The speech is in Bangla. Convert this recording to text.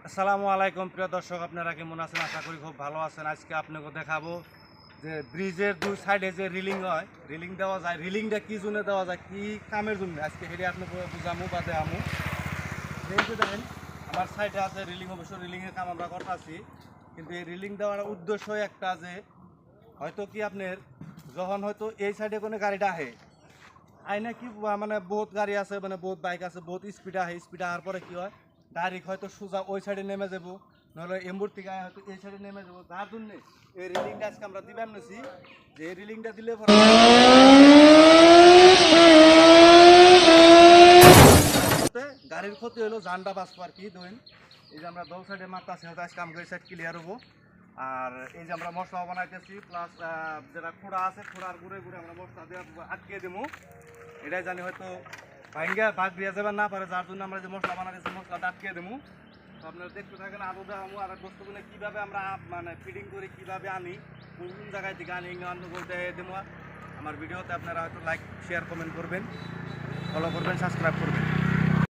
আসসালামু আলাইকুম প্রিয় দর্শক, আপনারা কেমন আছেন? আশা করি খুব ভালো আছেন। আজকে আপনাকে দেখাবো যে ব্রিজের দুই সাইডে যে রিলিং হয়, রিলিং দেওয়া যায়, রিলিংটা কী জন্য দেওয়া যায়, কী কামের জন্য, আজকে হেঁটে আপনাকে বুঝামু বা দেখামু। যেহেতু দেখেন আমার সাইডে আছে রিলিং, অবশ্য রিলিংয়ের কাম আমরা করতেছি, কিন্তু এই রিলিং দেওয়ার উদ্দেশ্য একটা যে হয়তো কি আপনার যখন হয়তো এই সাইডে কোনো গাড়িটা আহে আইনা কি মানে বহুত গাড়ি আছে, মানে বহুত বাইক আছে, বহুত স্পিড আহে, স্পিড আসার পরে কি হয় ডাইরেক্ট হয়তো সোজা ওই সাইডে নেমে যাবো, নাহলে এম্বুর থেকে হয়তো এই সাইডে নেমে যাবো। যার জন্য এই রিলিংটা আজকে আমরা দিবেন নিছি, যে এই রিলিংটা দিলে পরে গাড়ির ক্ষতি হলো, জানটা বাঁচবো আর কি। ধরেন এই যে আমরা দল সাইডে মারতে আসি, হয়তো আজকে আমাকে এই সাইড ক্লিয়ার হবো। আর এই যে আমরা মশলা বানাইতেছি, প্লাস যেটা খোড়া আছে, খোড়ার ঘুরে ঘুরে আমরা মশলা দিয়ে আটকে দেবো। এটাই জানি হয়তো ভাঙ্গা ভাগ দিয়ে যাবেন না পারে, যার জন্য আমরা যে মশলা বানাইতেছি মশলাটা আটকে দেবো। তো আপনারা দেখতে থাকেন, আরও দেখাবো আর বস্তুগুলো কীভাবে আমরা মানে ফিটিং করি, কীভাবে আনি, কোন কোন জায়গায় থেকে আনি, অন্য বলতে দেবো। আমার ভিডিওতে আপনারা হয়তো লাইক, শেয়ার, কমেন্ট করবেন, ফলো করবেন, সাবস্ক্রাইব করবেন।